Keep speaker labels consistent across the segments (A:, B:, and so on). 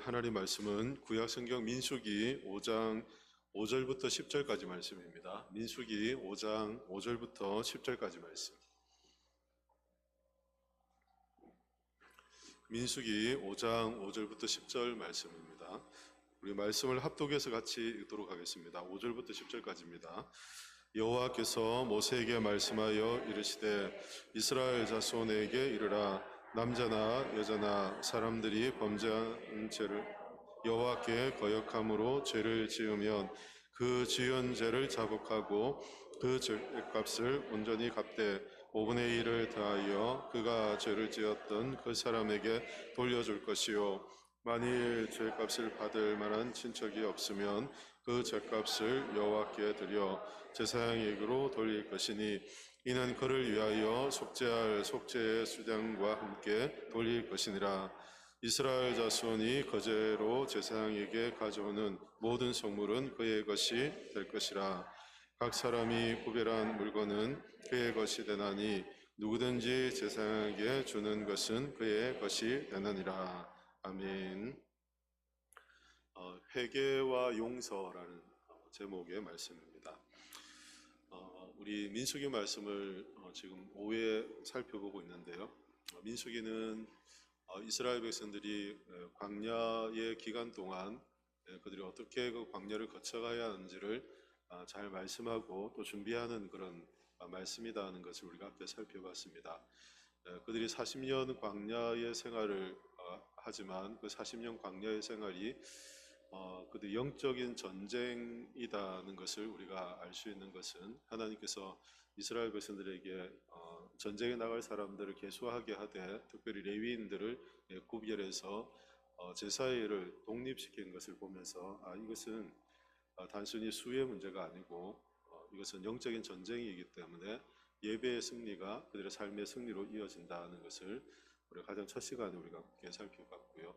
A: 하나님 말씀은 구약성경 민수기 5장 5절부터 10절까지 말씀입니다. 민수기 5장 5절부터 10절까지 말씀. 민수기 5장 5절부터 10절 말씀입니다. 우리 말씀을 합독해서 같이 읽도록 하겠습니다. 5절부터 10절까지입니다. 여호와께서 모세에게 말씀하여 이르시되 이스라엘 자손에게 이르라. 남자나 여자나 사람들이 범죄한 죄를 여호와께 거역함으로 죄를 지으면 그 지은 죄를 자복하고 그 죄값을 온전히 갚되 5분의 1을 더하여 그가 죄를 지었던 그 사람에게 돌려줄 것이요 만일 죄값을 받을 만한 친척이 없으면 그 죄값을 여호와께 드려 제사장에게로 돌릴 것이니 이는 그를 위하여 속죄할 속죄의 수장과 함께 돌릴 것이니라. 이스라엘 자손이 거제로 제사장에게 가져오는 모든 성물은 그의 것이 될 것이라. 각 사람이 구별한 물건은 그의 것이 되나니 누구든지 제사장에게 주는 것은 그의 것이 되느니라. 아멘. 회개와 용서라는 제목의 말씀입니다. 우리 민수기 말씀을 지금 5회 살펴보고 있는데요. 민수기는 이스라엘 백성들이 광야의 기간 동안 그들이 어떻게 그 광야를 거쳐가야 하는지를 잘 말씀하고 또 준비하는 그런 말씀이다는 것을 우리가 앞에 살펴봤습니다. 그들이 40년 광야의 생활을 하지만 그 40년 광야의 생활이 그들 영적인 전쟁이다는 것을 우리가 알 수 있는 것은 하나님께서 이스라엘 백성들에게 전쟁에 나갈 사람들을 계수하게 하되 특별히 레위인들을 구별해서 제사의 일을 독립시킨 것을 보면서 이것은 단순히 수의 문제가 아니고 이것은 영적인 전쟁이기 때문에 예배의 승리가 그들의 삶의 승리로 이어진다는 것을 우리가 가장 첫 시간에 우리가 함께 살펴봤고요.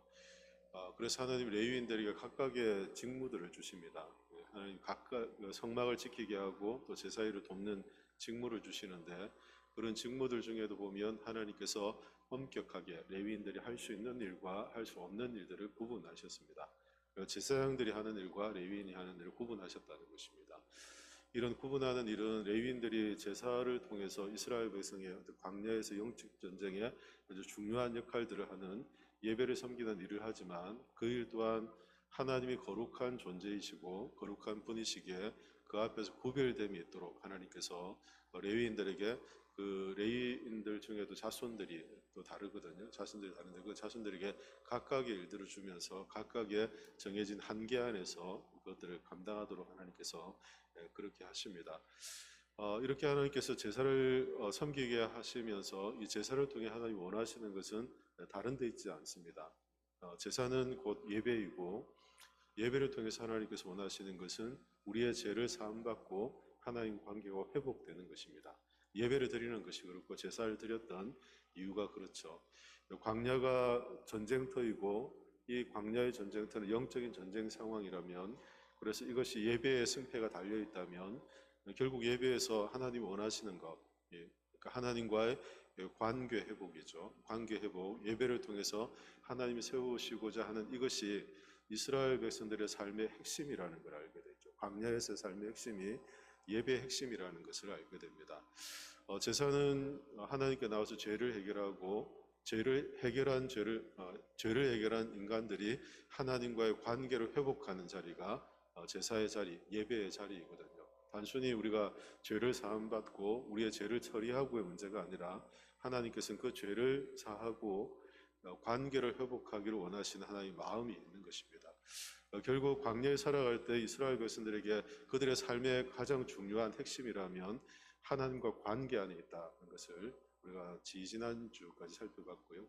A: 그래서 하나님 레위인들에게 각각의 직무들을 주십니다. 하나님 각각 성막을 지키게 하고 또 제사일을 돕는 직무를 주시는데 그런 직무들 중에도 보면 하나님께서 엄격하게 레위인들이 할 수 있는 일과 할 수 없는 일들을 구분하셨습니다. 제사장들이 하는 일과 레위인이 하는 일을 구분하셨다는 것입니다. 이런 구분하는 일은 레위인들이 제사를 통해서 이스라엘 백성의 광야에서 영적 전쟁에 아주 중요한 역할들을 하는 예배를 섬기는 일을 하지만 그 일 또한 하나님이 거룩한 존재이시고 거룩한 분이시기에 그 앞에서 구별됨이 있도록 하나님께서 레위인들에게 그 레위인들 중에도 자손들이 또 다르거든요. 자손들이 다른데 그 자손들에게 각각의 일들을 주면서 각각의 정해진 한계 안에서 그것들을 감당하도록 하나님께서 그렇게 하십니다. 이렇게 하나님께서 제사를 섬기게 하시면서 이 제사를 통해 하나님이 원하시는 것은 다른 데 있지 않습니다. 제사는 곧 예배이고 예배를 통해서 하나님께서 원하시는 것은 우리의 죄를 사함받고 하나님 관계가 회복되는 것입니다. 예배를 드리는 것이 그렇고 제사를 드렸던 이유가 그렇죠. 광야가 전쟁터이고 이 광야의 전쟁터는 영적인 전쟁 상황이라면 그래서 이것이 예배의 승패가 달려있다면 결국 예배에서 하나님이 원하시는 것, 그러니까 하나님과의 관계 회복이죠. 관계 회복, 예배를 통해서 하나님이 세우시고자 하는 이것이 이스라엘 백성들의 삶의 핵심이라는 걸 알게 되죠. 광야에서의 삶의 핵심이 예배의 핵심이라는 것을 알게 됩니다. 제사는 하나님께 나와서 죄를 해결하고 죄를 해결한 인간들이 하나님과의 관계를 회복하는 자리가 제사의 자리, 예배의 자리이거든요. 단순히 우리가 죄를 사함받고 우리의 죄를 처리하고의 문제가 아니라 하나님께서는 그 죄를 사하고 관계를 회복하기를 원하시는 하나님의 마음이 있는 것입니다. 결국 광야에 살아갈 때 이스라엘 백성들에게 그들의 삶의 가장 중요한 핵심이라면 하나님과 관계 안에 있다는 것을 우리가 지난주까지 살펴봤고요.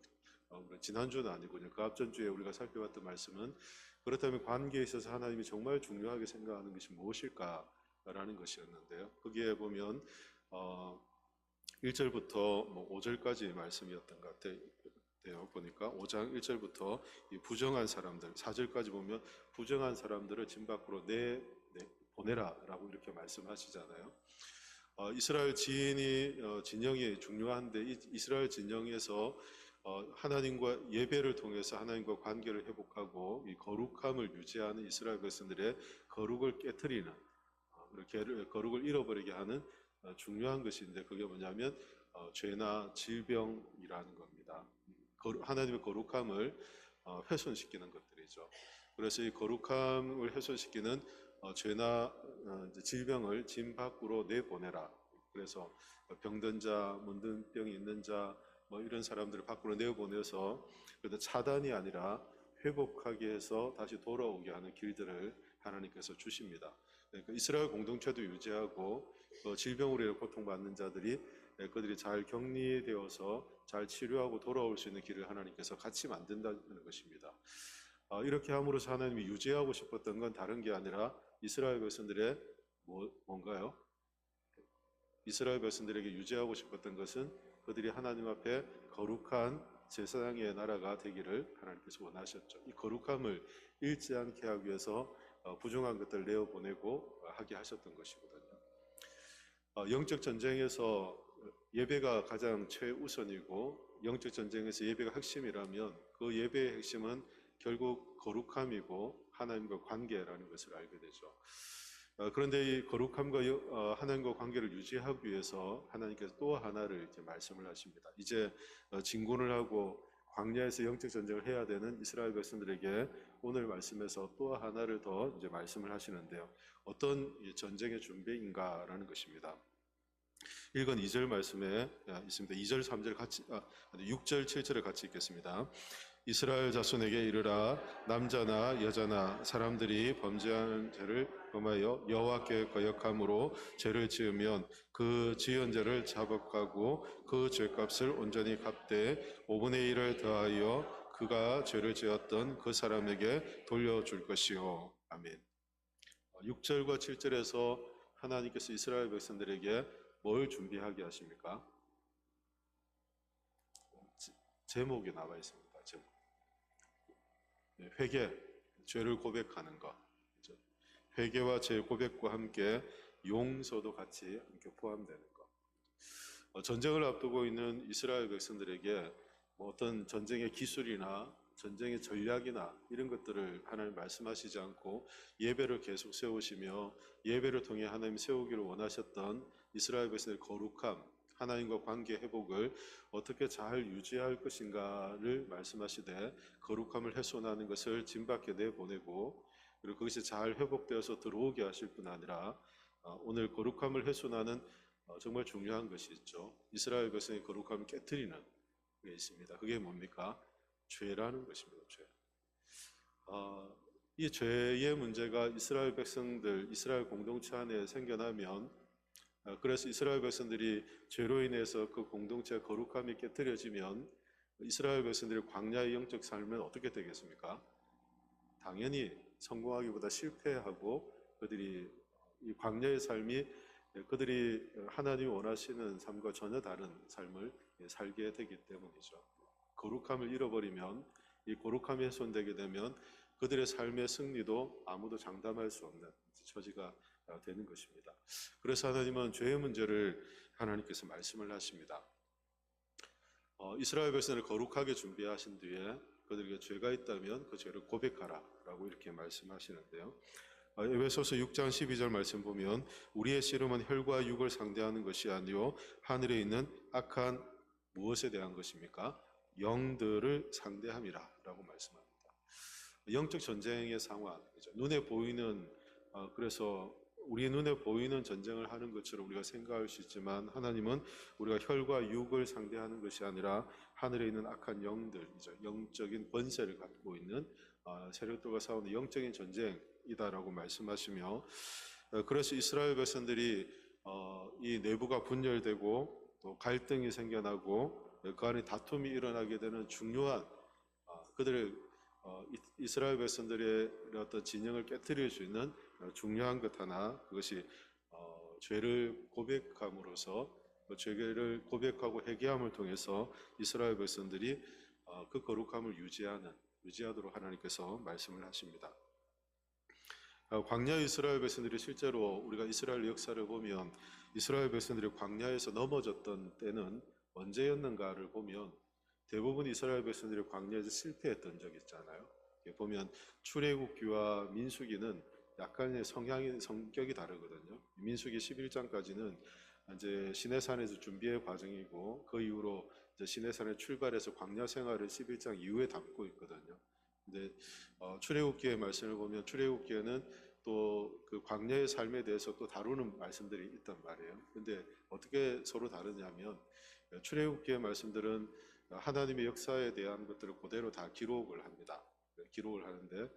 A: 지난주는 아니군요. 그 앞전주에 우리가 살펴봤던 말씀은 그렇다면 관계에 있어서 하나님이 정말 중요하게 생각하는 것이 무엇일까라는 것이었는데요. 거기에 보면 1절부터 5절까지 말씀이었던 것 같아요. 보니까 5장 1절부터 부정한 사람들, 4절까지 보면 부정한 사람들을 진 밖으로 보내라 라고 이렇게 말씀하시잖아요. 이스라엘 진영이 중요한데 이스라엘 진영에서 하나님과 예배를 통해서 하나님과 관계를 회복하고 이 거룩함을 유지하는 이스라엘 백성들의 거룩을 깨트리는 거룩을 잃어버리게 하는 중요한 것인데 그게 뭐냐면 죄나 질병이라는 겁니다. 하나님의 거룩함을 훼손시키는 것들이죠. 그래서 이 거룩함을 훼손시키는 죄나 이제 질병을 짐 밖으로 내보내라. 그래서 병든 자, 문든 병이 있는 자, 뭐 이런 사람들을 밖으로 내보내서 그래도 차단이 아니라 회복하게 해서 다시 돌아오게 하는 길들을 하나님께서 주십니다. 그러니까 이스라엘 공동체도 유지하고 질병으로 고통받는 자들이 그들이 잘 격리되어서 잘 치료하고 돌아올 수 있는 길을 하나님께서 같이 만든다는 것입니다. 이렇게 함으로써 하나님이 유지하고 싶었던 건 다른 게 아니라 이스라엘 백성들의 뭔가요? 이스라엘 백성들에게 유지하고 싶었던 것은 그들이 하나님 앞에 거룩한 제사장의 나라가 되기를 하나님께서 원하셨죠. 이 거룩함을 잃지 않게 하기 위해서 부정한 것들을 내어보내고 하게 하셨던 것이거든요. 영적 전쟁에서 예배가 가장 최우선이고 영적 전쟁에서 예배가 핵심이라면 그 예배의 핵심은 결국 거룩함이고 하나님과 관계라는 것을 알게 되죠. 그런데 이 거룩함과 하나님과 관계를 유지하기 위해서 하나님께서 또 하나를 이렇게 말씀을 하십니다. 이제 진군을 하고 광야에서 영적 전쟁을 해야 되는 이스라엘 백성들에게 오늘 말씀에서 또 하나를 더 이제 말씀을 하시는데요. 어떤 전쟁의 준비인가라는 것입니다. 1권 2절 말씀에 있습니다. 2절 3절 같이 6절 7절을 같이 읽겠습니다. 이스라엘 자손에게 이르라 남자나 여자나 사람들이 범죄하는 죄를 범하여 여호와께 거역함으로 죄를 지으면 그 지은 죄를 자복하고 그 죄값을 온전히 갚되 5분의 1을 더하여 그가 죄를 지었던 그 사람에게 돌려줄 것이요. 아멘. 6절과 7절에서 하나님께서 이스라엘 백성들에게 뭘 준비하게 하십니까? 제목이 나와 있습니다. 제목. 회개, 죄를 고백하는 것. 회개와 죄 고백과 함께 용서도 같이 함께 포함되는 것. 전쟁을 앞두고 있는 이스라엘 백성들에게 어떤 전쟁의 기술이나 전쟁의 전략이나 이런 것들을 하나님 말씀하시지 않고 예배를 계속 세우시며 예배를 통해 하나님 세우기를 원하셨던 이스라엘 백성의 거룩함, 하나님과 관계 회복을 어떻게 잘 유지할 것인가를 말씀하시되 거룩함을 훼손하는 것을 짐밖에 내보내고 그리고 그것이 잘 회복되어서 들어오게 하실 뿐 아니라 오늘 거룩함을 훼손하는 정말 중요한 것이 있죠. 이스라엘 백성의 거룩함을 깨트리는 게 있습니다. 그게 뭡니까? 죄라는 것입니다. 죄. 이 죄의 문제가 이스라엘 백성들, 이스라엘 공동체 안에 생겨나면 그래서 이스라엘 백성들이 죄로 인해서 그 공동체의 거룩함이 깨트려지면 이스라엘 백성들의 광야의 영적 삶은 어떻게 되겠습니까? 당연히 성공하기보다 실패하고 그들이 이 광야의 삶이 그들이 하나님이 원하시는 삶과 전혀 다른 삶을 살게 되기 때문이죠. 거룩함을 잃어버리면 이 거룩함이 훼손되게 되면 그들의 삶의 승리도 아무도 장담할 수 없는 처지가 되는 것입니다. 그래서 하나님은 죄의 문제를 하나님께서 말씀을 하십니다. 이스라엘 백성을 거룩하게 준비하신 뒤에 그들에게 죄가 있다면 그 죄를 고백하라 라고 이렇게 말씀하시는데요. 에베소서 6장 12절 말씀 보면 우리의 씨름은 혈과 육을 상대하는 것이 아니요 하늘에 있는 악한 무엇에 대한 것입니까? 영들을 상대함이라 라고 말씀합니다. 영적 전쟁의 상황이죠. 눈에 보이는 그래서 우리 눈에 보이는 전쟁을 하는 것처럼 우리가 생각할 수 있지만 하나님은 우리가 혈과 육을 상대하는 것이 아니라 하늘에 있는 악한 영들이죠. 영적인 권세를 갖고 있는 세력들과 싸우는 영적인 전쟁이다라고 말씀하시며 그래서 이스라엘 백성들이 이 내부가 분열되고 또 갈등이 생겨나고 그 안에 다툼이 일어나게 되는 중요한 그들의 이스라엘 백성들의 어떤 진영을 깨트릴 수 있는 중요한 것 하나 그것이 죄를 고백함으로써 죄를 고백하고 회개함을 통해서 이스라엘 백성들이 그 거룩함을 유지하도록 하나님께서 말씀을 하십니다. 광야 이스라엘 백성들이 실제로 우리가 이스라엘 역사를 보면 이스라엘 백성들이 광야에서 넘어졌던 때는 언제였는가를 보면 대부분 이스라엘 백성들이 광야에서 실패했던 적이 있잖아요. 보면 출애굽기와 민수기는 약간의 성격이 다르거든요. 민수기 11장까지는 이제 시내산에서 준비의 과정이고, 그 이후로 이제 시내산에 출발해서 광야 생활을 11장 이후에 담고 있거든요. 근데 출애굽기의 말씀을 보면 출애굽기에는 또 그 광야의 삶에 대해서 또 다루는 말씀들이 있단 말이에요. 근데 어떻게 서로 다르냐면, 출애굽기의 말씀들은 하나님의 역사에 대한 것들을 그대로 다 기록을 합니다. 기록을 하는데,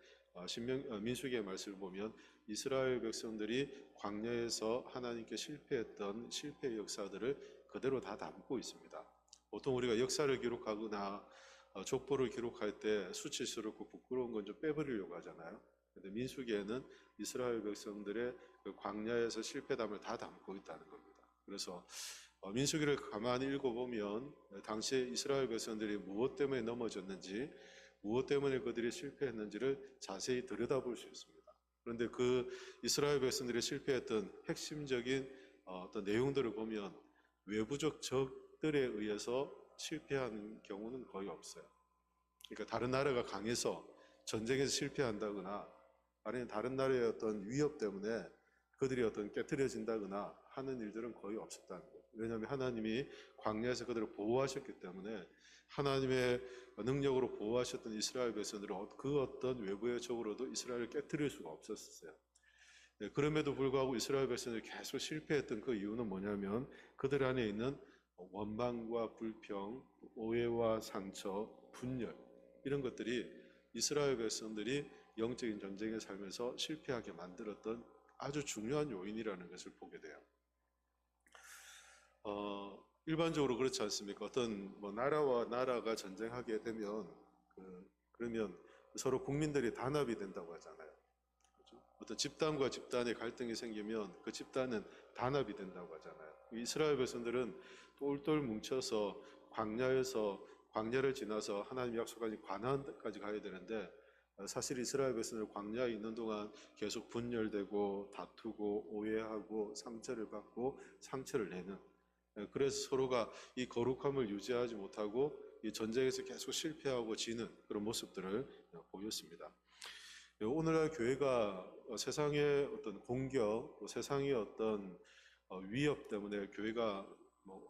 A: 민수기의 말씀을 보면 이스라엘 백성들이 광야에서 하나님께 실패했던 실패의 역사들을 그대로 다 담고 있습니다. 보통 우리가 역사를 기록하거나 족보를 기록할 때 수치스럽고 부끄러운 건 좀 빼버리려고 하잖아요. 근데 민수기에는 이스라엘 백성들의 그 광야에서 실패담을 다 담고 있다는 겁니다. 그래서 민수기를 가만히 읽어보면 당시에 이스라엘 백성들이 무엇 때문에 넘어졌는지, 무엇 때문에 그들이 실패했는지를 자세히 들여다볼 수 있습니다. 그런데 그 이스라엘 백성들이 실패했던 핵심적인 어떤 내용들을 보면 외부적 적들에 의해서 실패한 경우는 거의 없어요. 그러니까 다른 나라가 강해서 전쟁에서 실패한다거나, 아니면 다른 나라의 어떤 위협 때문에 그들이 어떤 깨트려진다거나 하는 일들은 거의 없었다는 거예요. 왜냐하면 하나님이 광야에서 그들을 보호하셨기 때문에, 하나님의 능력으로 보호하셨던 이스라엘 백성들은 그 어떤 외부의 적으로도 이스라엘을 깨트릴 수가 없었어요. 네, 그럼에도 불구하고 이스라엘 백성들이 계속 실패했던 그 이유는 뭐냐면, 그들 안에 있는 원망과 불평, 오해와 상처, 분열, 이런 것들이 이스라엘 백성들이 영적인 전쟁에 살면서 실패하게 만들었던 아주 중요한 요인이라는 것을 보게 돼요. 일반적으로 그렇지 않습니까? 어떤 나라와 나라가 전쟁하게 되면 그러면 서로 국민들이 단합이 된다고 하잖아요. 그렇죠? 어떤 집단과 집단의 갈등이 생기면 그 집단은 단합이 된다고 하잖아요. 이스라엘 백성들은 똘똘 뭉쳐서 광야를 지나서 하나님 약속하신 가나안까지 가야 되는데, 사실 이스라엘 백성들 광야에 있는 동안 계속 분열되고 다투고 오해하고 상처를 받고 상처를 내는, 그래서 서로가 이 거룩함을 유지하지 못하고 이 전쟁에서 계속 실패하고 지는 그런 모습들을 보였습니다. 오늘날 교회가 세상의 어떤 공격, 세상의 어떤 위협 때문에 교회가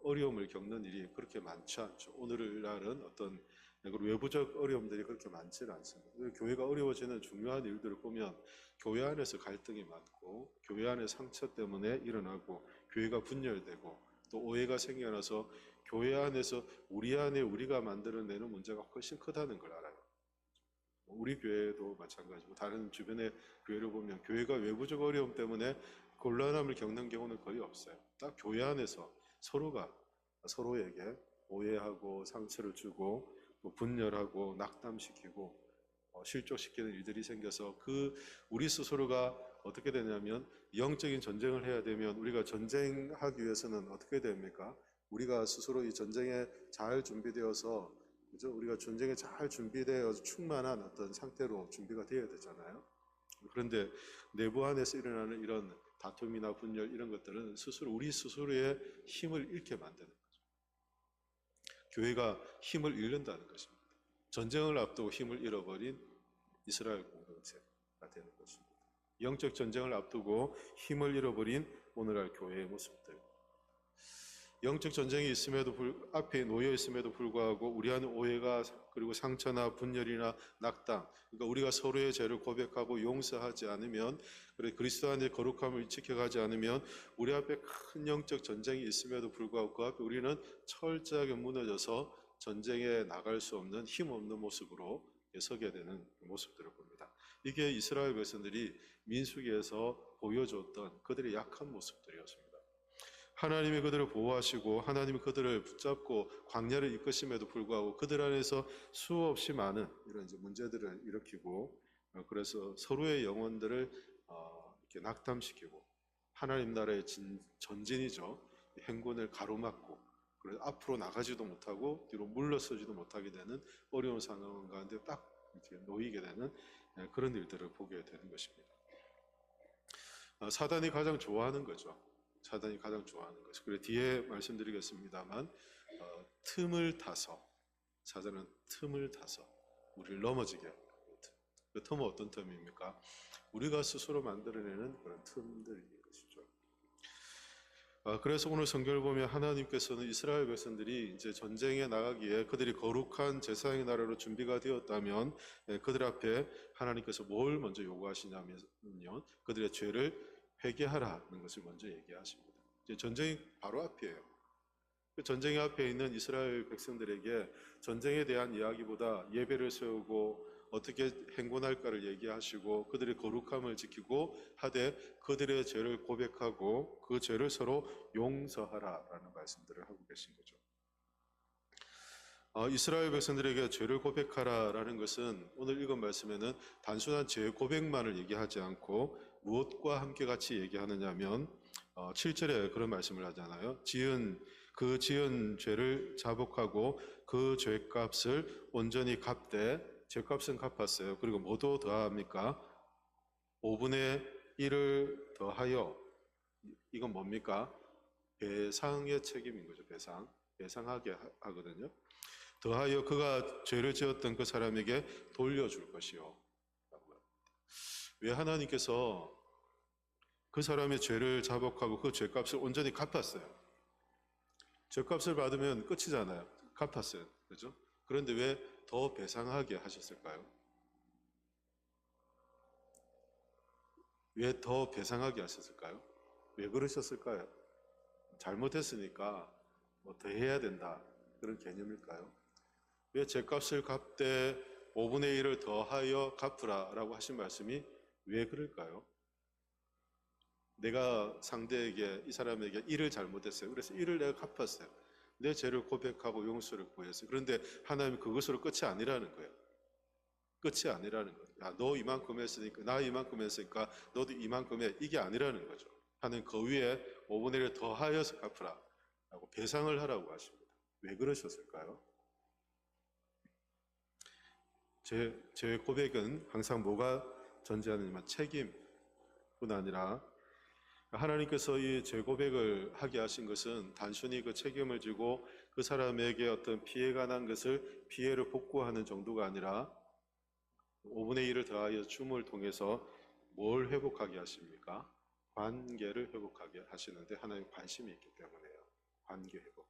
A: 어려움을 겪는 일이 그렇게 많지 않죠. 오늘날은 어떤 외부적 어려움들이 그렇게 많지는 않습니다. 교회가 어려워지는 중요한 일들을 보면 교회 안에서 갈등이 많고, 교회 안에 상처 때문에 일어나고, 교회가 분열되고, 또 오해가 생겨나서 교회 안에서 우리 안에 우리가 만들어내는 문제가 훨씬 크다는 걸 알아요. 우리 교회도 마찬가지고, 다른 주변의 교회를 보면 교회가 외부적 어려움 때문에 곤란함을 겪는 경우는 거의 없어요. 딱 교회 안에서 서로가 서로에게 오해하고 상처를 주고 또 분열하고 낙담시키고 실족시키는 일들이 생겨서 우리 스스로가 어떻게 되냐면, 영적인 전쟁을 해야 되면 우리가 전쟁하기 위해서는 어떻게 됩니까? 우리가 스스로 이 전쟁에 잘 준비되어서, 그죠? 우리가 전쟁에 잘 준비되어서 충만한 어떤 상태로 준비가 되어야 되잖아요. 그런데 내부 안에서 일어나는 이런 다툼이나 분열, 이런 것들은 우리 스스로의 힘을 잃게 만드는 거죠. 교회가 힘을 잃는다는 것입니다. 전쟁을 앞두고 힘을 잃어버린 이스라엘 공동체가 되는 것입니다. 영적 전쟁을 앞두고 힘을 잃어버린 오늘날 교회의 모습들. 영적 전쟁이 앞에 놓여 있음에도 불구하고 우리 안에 오해가, 그리고 상처나 분열이나 낙담, 그러니까 우리가 서로의 죄를 고백하고 용서하지 않으면, 그리고 그리스도 안에 거룩함을 지켜가지 않으면 우리 앞에 큰 영적 전쟁이 있음에도 불구하고 그 앞에 우리는 철저하게 무너져서 전쟁에 나갈 수 없는 힘없는 모습으로 서게 되는 모습들을 봅니다. 이게 이스라엘 백성들이 민수기에서 보여줬던 그들의 약한 모습들이었습니다. 하나님이 그들을 보호하시고 하나님이 그들을 붙잡고 광야를 이끄심에도 불구하고 그들 안에서 수없이 많은 이런 이제 문제들을 일으키고, 그래서 서로의 영혼들을 이렇게 낙담시키고, 하나님 나라의 전진이죠, 행군을 가로막고, 그래서 앞으로 나가지도 못하고 뒤로 물러서지도 못하게 되는 어려운 상황 가운데 딱 이렇게 놓이게 되는 그런 일들을 보게 되는 것입니다. 사단이 가장 좋아하는 거죠. 사단이 가장 좋아하는 것이. 그리고 뒤에 말씀드리겠습니다만, 틈을 타서 사단은 틈을 타서 우리를 넘어지게 합니다. 그 틈은 어떤 틈입니까? 우리가 스스로 만들어내는 그런 틈들인 것이죠. 그래서 오늘 성경을 보면 하나님께서는 이스라엘 백성들이 이제 전쟁에 나가기에 그들이 거룩한 제사장의 나라로 준비가 되었다면 그들 앞에 하나님께서 뭘 먼저 요구하시냐면요, 그들의 죄를 회개하라는 것을 먼저 얘기하십니다. 이제 전쟁이 바로 앞이에요. 그 전쟁의 앞에 있는 이스라엘 백성들에게 전쟁에 대한 이야기보다 예배를 세우고 어떻게 행군할까를 얘기하시고 그들의 거룩함을 지키고 하되 그들의 죄를 고백하고 그 죄를 서로 용서하라라는 말씀들을 하고 계신 거죠. 이스라엘 백성들에게 죄를 고백하라라는 것은 오늘 읽은 말씀에는 단순한 죄 고백만을 얘기하지 않고 무엇과 함께 같이 얘기하느냐면 7절에 그런 말씀을 하잖아요. 지은 죄를 자복하고 그 죄값을 온전히 갚되, 죄값은 갚았어요. 그리고 뭐도 더합니까? 5분의 1을 더하여, 이건 뭡니까? 배상의 책임인 거죠. 배상하게 하거든요. 더하여 그가 죄를 지었던 그 사람에게 돌려줄 것이요. 왜 하나님께서 그 사람의 죄를 자복하고 그 죄값을 온전히 갚았어요? 죄값을 받으면 끝이잖아요. 갚았어요. 그죠? 그런데 왜 더 배상하게 하셨을까요? 왜 더 배상하게 하셨을까요? 왜 그러셨을까요? 잘못했으니까 뭐 더 해야 된다, 그런 개념일까요? 왜 죄값을 갚되 5분의 1을 더하여 갚으라라고 하신 말씀이 왜 그럴까요? 내가 상대에게, 이 사람에게 1을 잘못했어요. 그래서 1을 내가 갚았어요. 내 죄를 고백하고 용서를 구했어요. 그런데 하나님은 그것으로 끝이 아니라는 거예요. 끝이 아니라는 거예요. 야, 너 이만큼 했으니까, 나 이만큼 했으니까 너도 이만큼 해. 이게 아니라는 거죠. 하나님 그 위에 5분의 1을 더하여서 갚으라 라고 배상을 하라고 하십니다. 왜 그러셨을까요? 제 고백은 항상 뭐가 전제하느냐면 책임뿐 아니라, 하나님께서 이 죄 고백을 하게 하신 것은 단순히 그 책임을 지고 그 사람에게 어떤 피해가 난 것을 피해를 복구하는 정도가 아니라 5분의 1을 더하여 춤을 통해서 뭘 회복하게 하십니까? 관계를 회복하게 하시는데 하나님 관심이 있기 때문에요. 관계 회복.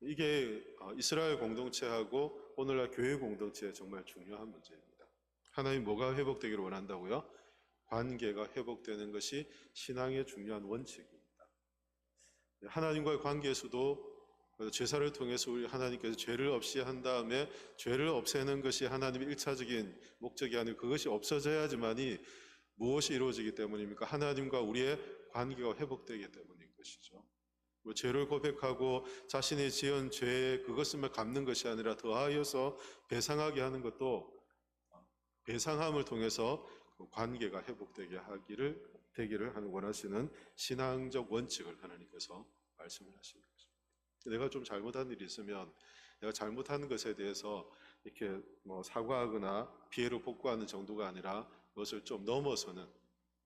A: 이게 이스라엘 공동체하고 오늘날 교회 공동체의 정말 중요한 문제입니다. 하나님 뭐가 회복되기를 원한다고요? 관계가 회복되는 것이 신앙의 중요한 원칙입니다. 하나님과의 관계에서도 제사를 통해서 우리 하나님께서 죄를 없이 한 다음에 죄를 없애는 것이 하나님의 1차적인 목적이 아니고 그것이 없어져야지만이 무엇이 이루어지기 때문입니까? 하나님과 우리의 관계가 회복되기 때문인 것이죠. 죄를 고백하고 자신이 지은 죄 그것을 갚는 것이 아니라 더하여서 배상하게 하는 것도 배상함을 통해서 관계가 회복되게 되기를 원하시는 신앙적 원칙을 하나님께서 말씀을 하시는 것입니다. 내가 좀 잘못한 일이 있으면 내가 잘못한 것에 대해서 이렇게 사과하거나 피해를 복구하는 정도가 아니라 그것을 좀 넘어서는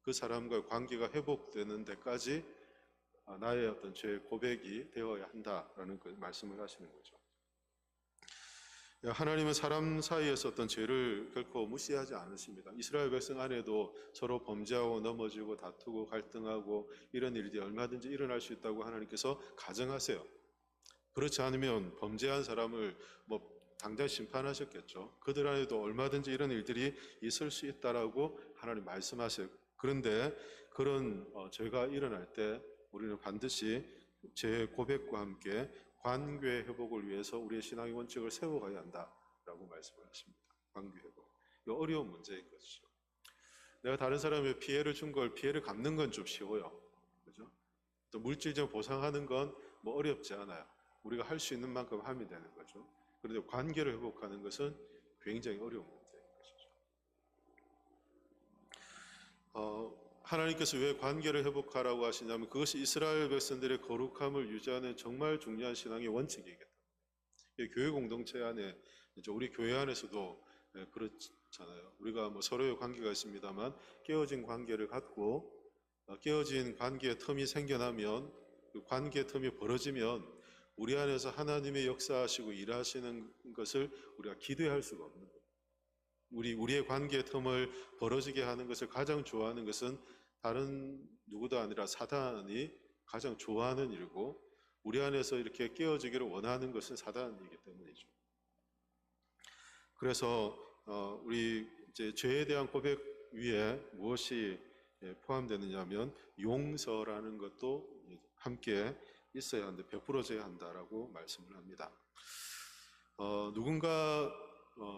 A: 그 사람과의 관계가 회복되는 데까지 나의 어떤 죄 고백이 되어야 한다라는 그 말씀을 하시는 거죠. 하나님은 사람 사이에서 어떤 죄를 결코 무시하지 않으십니다. 이스라엘 백성 안에도 서로 범죄하고 넘어지고 다투고 갈등하고 이런 일들이 얼마든지 일어날 수 있다고 하나님께서 가정하세요. 그렇지 않으면 범죄한 사람을 당장 심판하셨겠죠. 그들 안에도 얼마든지 이런 일들이 있을 수 있다라고 하나님 말씀하세요. 그런데 그런 죄가 일어날 때 우리는 반드시 죄 고백과 함께 관계 회복을 위해서 우리의 신앙의 원칙을 세워가야 한다라고 말씀을 하십니다. 관계 회복. 이거 어려운 문제인 것이죠. 내가 다른 사람의 피해를 준 걸 피해를 갚는 건 좀 쉬워요. 그죠? 또 물질적 보상하는 건 어렵지 않아요. 우리가 할 수 있는 만큼 하면 되는 거죠. 그런데 관계를 회복하는 것은 굉장히 어려운 문제인 것이죠. 하나님께서 왜 관계를 회복하라고 하시냐면 그것이 이스라엘 백성들의 거룩함을 유지하는 정말 중요한 신앙의 원칙이기 때문에. 교회 공동체 안에, 우리 교회 안에서도 그렇잖아요. 우리가 서로의 관계가 있습니다만 깨어진 관계를 갖고 깨어진 관계의 틈이 생겨나면 그 관계의 틈이 벌어지면 우리 안에서 하나님의 역사하시고 일하시는 것을 우리가 기대할 수가 없는 거예요. 우리의 관계의 틈을 벌어지게 하는 것을 가장 좋아하는 것은 다른 누구도 아니라 사단이 가장 좋아하는 일이고, 우리 안에서 이렇게 깨어지기를 원하는 것은 사단이기 때문이죠. 그래서 우리 이제 죄에 대한 고백 위에 무엇이 포함되느냐면 용서라는 것도 함께 있어야 하는데, 베풀어져야 한다라고 말씀을 합니다. 누군가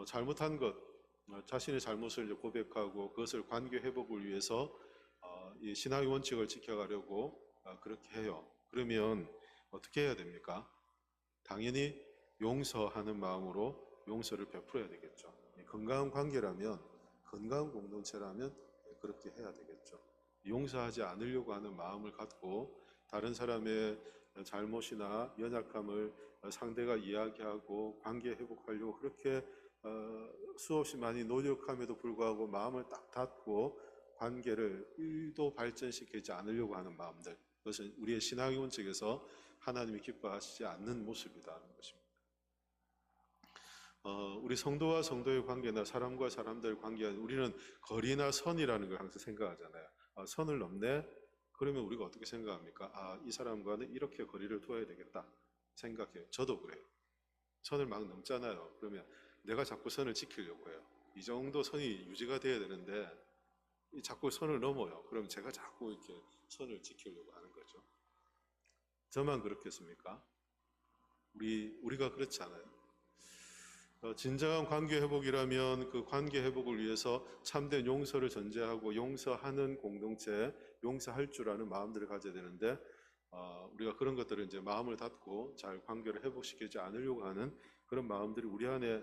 A: 잘못한 것, 자신의 잘못을 이제 고백하고 그것을 관계 회복을 위해서 이 신앙의 원칙을 지켜가려고 그렇게 해요. 그러면 어떻게 해야 됩니까? 당연히 용서하는 마음으로 용서를 베풀어야 되겠죠. 건강한 관계라면, 건강한 공동체라면 그렇게 해야 되겠죠. 용서하지 않으려고 하는 마음을 갖고 다른 사람의 잘못이나 연약함을 상대가 이야기하고 관계 회복하려고 그렇게 수없이 많이 노력함에도 불구하고 마음을 딱 닫고 관계를 1도 발전시키지 않으려고 하는 마음들, 그것은 우리의 신앙의 원칙에서 하나님이 기뻐하시지 않는 모습이라는 것입니다. 우리 성도와 성도의 관계나 사람과 사람들의 관계는 우리는 거리나 선이라는 걸 항상 생각하잖아요. 선을 넘네? 그러면 우리가 어떻게 생각합니까? 이 사람과는 이렇게 거리를 둬야 되겠다 생각해요. 저도 그래요. 선을 막 넘잖아요. 그러면 내가 자꾸 선을 지키려고 해요. 이 정도 선이 유지가 돼야 되는데 자꾸 선을 넘어요. 그럼 제가 자꾸 이렇게 선을 지키려고 하는 거죠. 저만 그렇겠습니까? 우리가 그렇지 않아요. 진정한 관계 회복이라면 그 관계 회복을 위해서 참된 용서를 전제하고 용서하는 공동체, 용서할 줄 아는 마음들을 가져야 되는데, 우리가 그런 것들을 이제 마음을 닫고 잘 관계를 회복시키지 않으려고 하는 그런 마음들이 우리 안에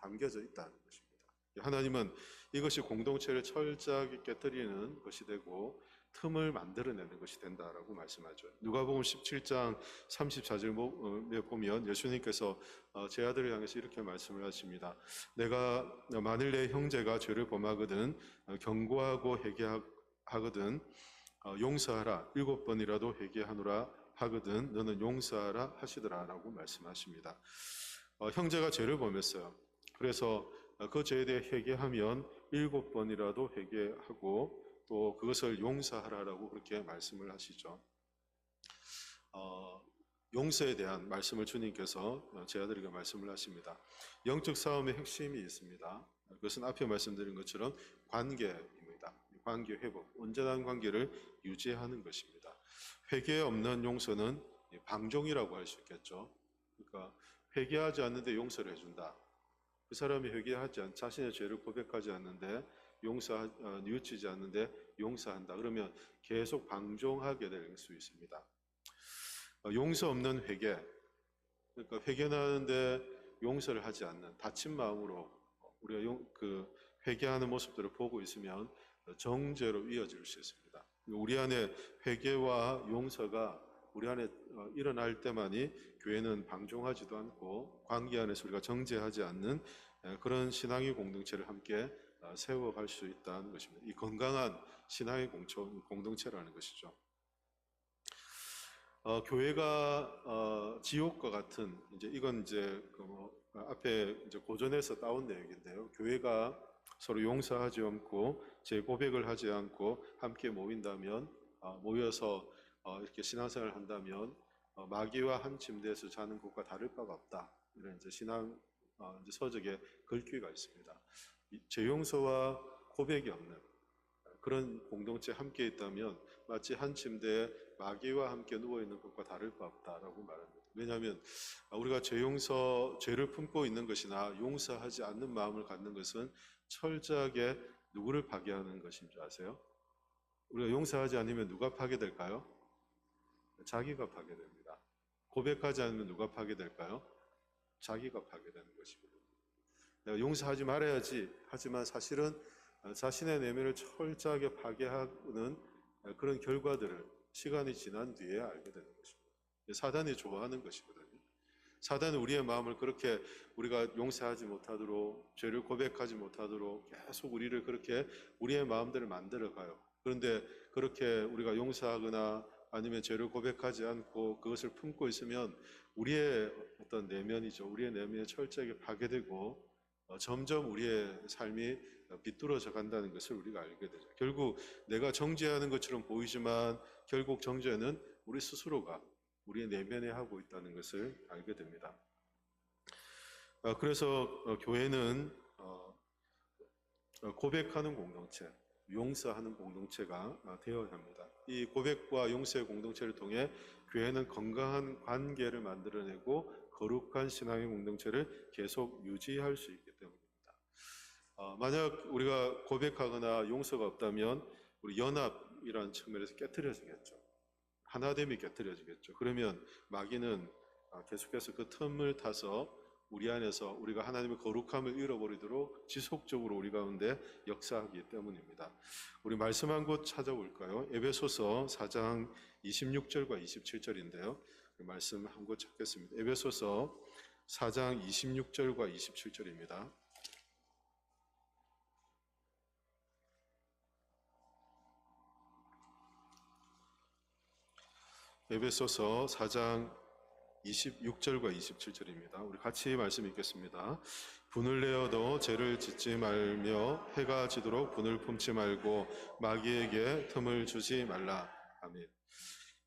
A: 담겨져 있다는 것입니다. 하나님은 이것이 공동체를 철저하게 깨뜨리는 것이 되고 틈을 만들어내는 것이 된다라고 말씀하죠. 누가복음 17장 34절에 보면 예수님께서 제 아들을 향해서 이렇게 말씀을 하십니다. 내가 만일 내 형제가 죄를 범하거든 경고하고 회개하거든 용서하라 7번이라도 회개하노라 하거든 너는 용서하라 하시더라라고 말씀하십니다. 형제가 죄를 범했어요. 그래서 그 죄에 대해 회개하면 7번이라도 회개하고 또 그것을 용서하라라고 그렇게 말씀을 하시죠. 용서에 대한 말씀을 주님께서 제 아들에게 말씀을 하십니다. 영적 싸움의 핵심이 있습니다. 그것은 앞에 말씀드린 것처럼 관계입니다. 관계 회복, 온전한 관계를 유지하는 것입니다. 회개 없는 용서는 방종이라고 할 수 있겠죠. 그러니까 회개하지 않는데 용서를 해준다. 그 사람이 자신의 죄를 고백하지 않는데 뉘우치지 않는데 용서한다. 그러면 계속 방종하게 될 수 있습니다. 용서 없는 회개, 그러니까 회개하는데 용서를 하지 않는 다친 마음으로 우리가 회개하는 모습들을 보고 있으면 정죄로 이어질 수 있습니다. 우리 안에 회개와 용서가 우리 안에 일어날 때만이 교회는 방종하지도 않고 관계 안에서 우리가 정죄하지 않는 그런 신앙의 공동체를 함께 세워갈 수 있다는 것입니다. 이 건강한 신앙의 공동체라는 것이죠. 교회가 지옥과 같은 이건 앞에 고전에서 따온 내용인데요. 교회가 서로 용서하지 않고 제 고백을 하지 않고 함께 모여서 이렇게 신앙생활을 한다면 마귀와 한 침대에서 자는 것과 다를 바가 없다. 이런 신앙 서적에 글귀가 있습니다. 죄 용서와 고백이 없는 그런 공동체 함께 있다면 마치 한 침대에 마귀와 함께 누워 있는 것과 다를 바 없다라고 말합니다. 왜냐하면 우리가 죄를 품고 있는 것이나 용서하지 않는 마음을 갖는 것은 철저하게 누구를 파괴하는 것인 줄 아세요? 우리가 용서하지 않으면 누가 파괴될까요? 자기가 파괴됩니다. 고백하지 않으면 누가 파괴될까요? 자기가 파괴되는 것입니다. 내가 용서하지 말아야지 하지만 사실은 자신의 내면을 철저하게 파괴하는 그런 결과들을 시간이 지난 뒤에 알게 되는 것입니다. 사단이 좋아하는 것이거든요. 사단은 우리의 마음을 그렇게 우리가 용서하지 못하도록, 죄를 고백하지 못하도록 계속 우리를 그렇게 우리의 마음들을 만들어가요. 그런데 그렇게 우리가 용서하거나 아니면 죄를 고백하지 않고 그것을 품고 있으면 우리의 어떤 내면이죠. 우리의 내면이 철저하게 파괴되고 점점 우리의 삶이 비뚤어져 간다는 것을 우리가 알게 되죠. 결국 내가 정죄하는 것처럼 보이지만 결국 정죄는 우리 스스로가 우리의 내면에 하고 있다는 것을 알게 됩니다. 그래서 교회는 고백하는 공동체, 용서하는 공동체가 되어야 합니다. 이 고백과 용서의 공동체를 통해 교회는 건강한 관계를 만들어내고 거룩한 신앙의 공동체를 계속 유지할 수 있기 때문입니다. 만약 우리가 고백하거나 용서가 없다면 우리 연합이라는 측면에서 깨트려지겠죠. 하나됨이 깨트려지겠죠. 그러면 마귀는 계속해서 그 틈을 타서 우리 안에서 우리가 하나님의 거룩함을 잃어버리도록 지속적으로 우리 가운데 역사하기 때문입니다. 우리 말씀 한 곳 찾아볼까요? 에베소서 4장 26절과 27절인데요. 말씀 한 곳 찾겠습니다. 에베소서 4장 26절과 27절입니다. 에베소서 4장 26절과 27절입니다. 우리 같이 말씀 읽겠습니다. 분을 내어도 죄를 짓지 말며 해가 지도록 분을 품지 말고 마귀에게 틈을 주지 말라. 아멘.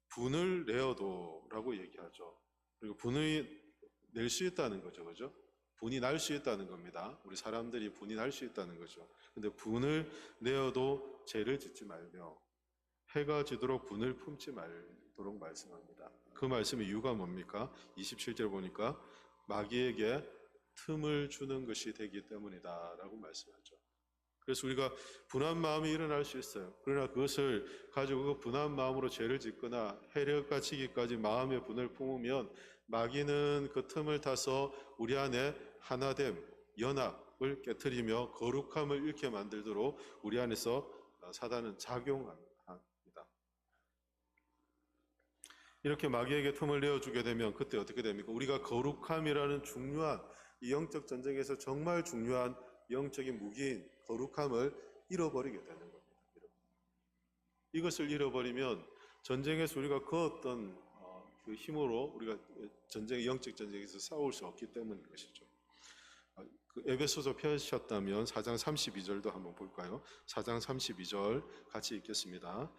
A: 분을 내어도라고 얘기하죠. 그리고 분이 낼 수 있다는 거죠. 그죠? 분이 날 수 있다는 겁니다. 우리 사람들이 분이 날 수 있다는 거죠. 근데 분을 내어도 죄를 짓지 말며 해가 지도록 분을 품지 말도록 말씀합니다. 그 말씀의 이유가 뭡니까? 27절 보니까 마귀에게 틈을 주는 것이 되기 때문이다 라고 말씀하죠. 그래서 우리가 분한 마음이 일어날 수 있어요. 그러나 그것을 가지고 그 분한 마음으로 죄를 짓거나 해력과 치기까지 마음의 분을 품으면 마귀는 그 틈을 타서 우리 안에 하나됨, 연합을 깨트리며 거룩함을 잃게 만들도록 우리 안에서 사단은 작용합니다. 이렇게 마귀에게 틈을 내어주게 되면 그때 어떻게 됩니까? 우리가 거룩함이라는 중요한 이 영적 전쟁에서 정말 중요한 영적인 무기인 거룩함을 잃어버리게 되는 겁니다. 이것을 잃어버리면 전쟁에서 우리가 그 어떤 그 힘으로 우리가 영적 전쟁에서 싸울 수 없기 때문인 것이죠. 그 에베소서 펴셨다면 4장 32절도 한번 볼까요? 4장 32절 같이 읽겠습니다.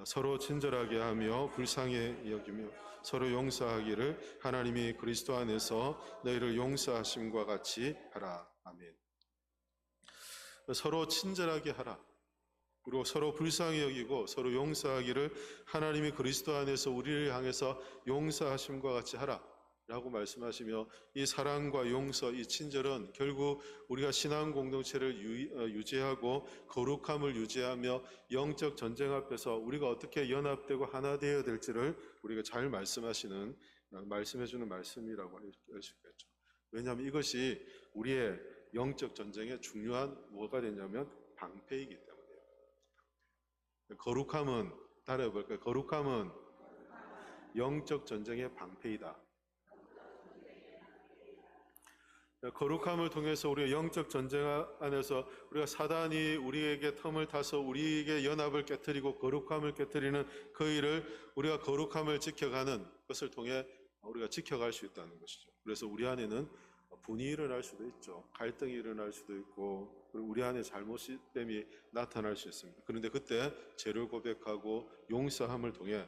A: 서로 친절하게 하며 불쌍히 여기며 서로 용서하기를 하나님이 그리스도 안에서 너희를 용서하심과 같이 하라. 아멘. 서로 친절하게 하라. 그리고 서로 불쌍히 여기고 서로 용서하기를 하나님이 그리스도 안에서 우리를 향해서 용서하심과 같이 하라 라고 말씀하시며 이 사랑과 용서, 이 친절은 결국 우리가 신앙 공동체를 유지하고 거룩함을 유지하며 영적 전쟁 앞에서 우리가 어떻게 연합되고 하나 되어야 될지를 우리가 잘 말씀해주는 말씀이라고 할 수 있겠죠. 왜냐하면 이것이 우리의 영적 전쟁의 중요한 뭐가 되냐면 방패이기 때문이에요. 거룩함은 따라해볼까요? 거룩함은 영적 전쟁의 방패이다. 거룩함을 통해서 우리가 영적 전쟁 안에서 우리가 사단이 우리에게 틈을 타서 우리에게 연합을 깨트리고 거룩함을 깨트리는 그 일을 우리가 거룩함을 지켜가는 것을 통해 우리가 지켜갈 수 있다는 것이죠. 그래서 우리 안에는 분이 일어날 수도 있죠. 갈등이 일어날 수도 있고 그리고 우리 안에 잘못됨이 나타날 수 있습니다. 그런데 그때 죄를 고백하고 용서함을 통해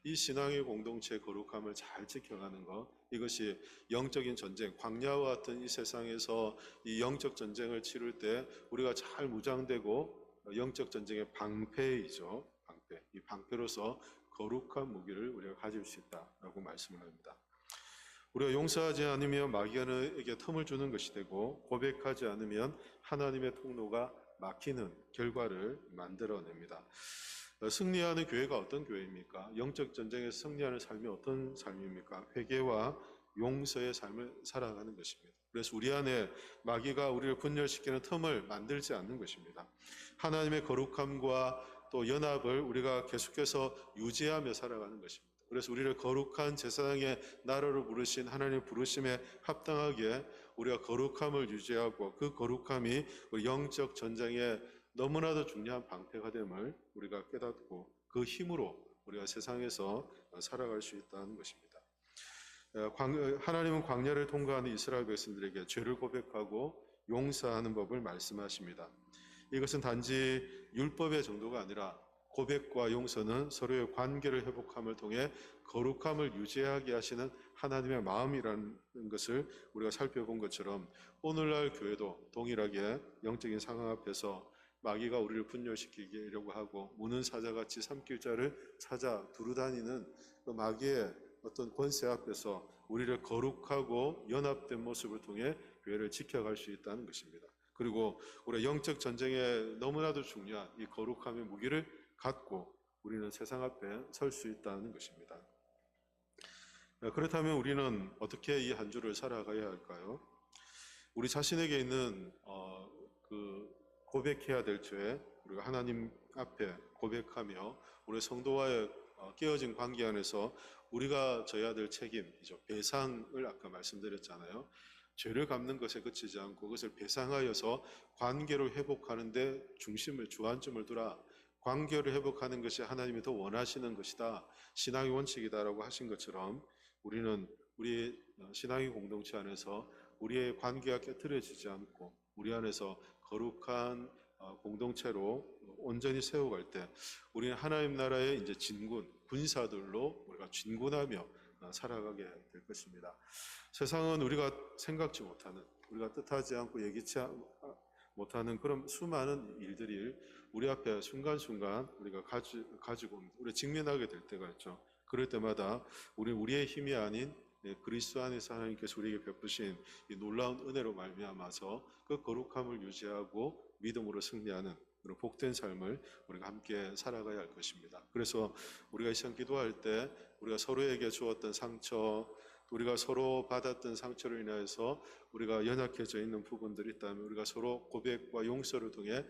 A: 이 신앙의 공동체의 거룩함을 잘 지켜가는 것, 이것이 영적인 전쟁, 광야와 같은 이 세상에서 이 영적 전쟁을 치를 때 우리가 잘 무장되고 영적 전쟁의 방패이죠. 방패. 이 방패로서 거룩한 무기를 우리가 가질 수 있다라고 말씀을 합니다. 우리가 용서하지 않으면 마귀에게 틈을 주는 것이 되고 고백하지 않으면 하나님의 통로가 막히는 결과를 만들어냅니다. 승리하는 교회가 어떤 교회입니까? 영적 전쟁에서 승리하는 삶이 어떤 삶입니까? 회개와 용서의 삶을 살아가는 것입니다. 그래서 우리 안에 마귀가 우리를 분열시키는 틈을 만들지 않는 것입니다. 하나님의 거룩함과 또 연합을 우리가 계속해서 유지하며 살아가는 것입니다. 그래서 우리를 거룩한 제사장의 나라로 부르신 하나님의 부르심에 합당하게 우리가 거룩함을 유지하고 그 거룩함이 우리 영적 전쟁에 너무나도 중요한 방패가 됨을 우리가 깨닫고 그 힘으로 우리가 세상에서 살아갈 수 있다는 것입니다. 하나님은 광야를 통과하는 이스라엘 백성들에게 죄를 고백하고 용서하는 법을 말씀하십니다. 이것은 단지 율법의 정도가 아니라 고백과 용서는 서로의 관계를 회복함을 통해 거룩함을 유지하게 하시는 하나님의 마음이라는 것을 우리가 살펴본 것처럼 오늘날 교회도 동일하게 영적인 상황 앞에서 마귀가 우리를 분열시키려고 하고 무는 사자같이 삼킬 자를 찾아 두루다니는 그 마귀의 어떤 권세 앞에서 우리를 거룩하고 연합된 모습을 통해 교회를 지켜갈 수 있다는 것입니다. 그리고 우리가 영적 전쟁에 너무나도 중요한 이 거룩함의 무기를 갖고 우리는 세상 앞에 설 수 있다는 것입니다. 그렇다면 우리는 어떻게 이 한 주를 살아가야 할까요? 우리 자신에게 있는 그 고백해야 될 죄, 우리가 하나님 앞에 고백하며 우리 성도와의 깨어진 관계 안에서 우리가 져야 될 책임이죠. 배상을 아까 말씀드렸잖아요. 죄를 갚는 것에 그치지 않고 그것을 배상하여서 관계를 회복하는 데 중심을, 주안점을 두라. 관계를 회복하는 것이 하나님이 더 원하시는 것이다. 신앙의 원칙이다라고 하신 것처럼 우리는 우리 신앙의 공동체 안에서 우리의 관계가 깨트려지지 않고 우리 안에서 거룩한 공동체로 온전히 세워갈 때 우리는 하나님 나라의 이제 진군, 군사들로 우리가 진군하며 살아가게 될 것입니다. 세상은 우리가 생각지 못하는, 우리가 뜻하지 않고 예기치 못하는 그런 수많은 일들이 우리 앞에 순간순간 우리가 가지고 우리 직면하게 될 때가 있죠. 그럴 때마다 우리의 힘이 아닌 그리스도 안에서 하나님께서 우리에게 베푸신 이 놀라운 은혜로 말미암아서 그 거룩함을 유지하고 믿음으로 승리하는 그런 복된 삶을 우리가 함께 살아가야 할 것입니다. 그래서 우리가 이 시간 기도할 때 우리가 서로에게 주었던 상처, 우리가 서로 받았던 상처로 인해서 우리가 연약해져 있는 부분들이 있다면 우리가 서로 고백과 용서를 통해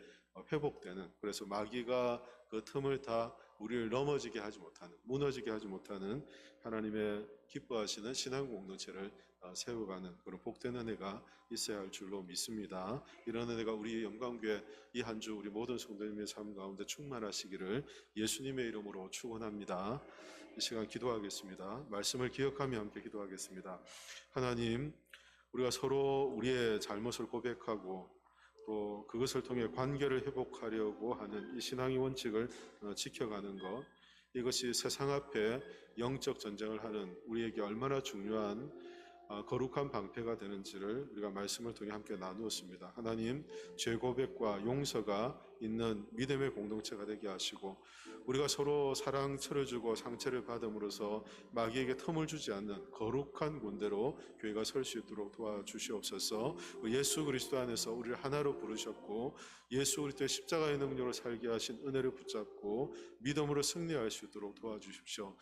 A: 회복되는, 그래서 마귀가 그 틈을 다 우리를 넘어지게 하지 못하는, 무너지게 하지 못하는 하나님의 기뻐하시는 신앙 공동체를 세워가는 그런 복된 은혜가 있어야 할 줄로 믿습니다. 이런 은혜가 우리 영광교회 이 한 주 우리 모든 성도님의 삶 가운데 충만하시기를 예수님의 이름으로 축원합니다. 이 시간 기도하겠습니다. 말씀을 기억하며 함께 기도하겠습니다. 하나님, 우리가 서로 우리의 잘못을 고백하고 또 그것을 통해 관계를 회복하려고 하는 이 신앙의 원칙을 지켜가는 것, 이것이 세상 앞에 영적 전쟁을 하는 우리에게 얼마나 중요한 거룩한 방패가 되는지를 우리가 말씀을 통해 함께 나누었습니다. 하나님, 죄 고백과 용서가 있는 믿음의 공동체가 되게 하시고 우리가 서로 사랑 쳐주고 상처를 받음으로써 마귀에게 틈을 주지 않는 거룩한 군대로 교회가 설 수 있도록 도와주시옵소서. 예수 그리스도 안에서 우리를 하나로 부르셨고 예수 그리스도의 십자가의 능력으로 살게 하신 은혜를 붙잡고 믿음으로 승리할 수 있도록 도와주십시오.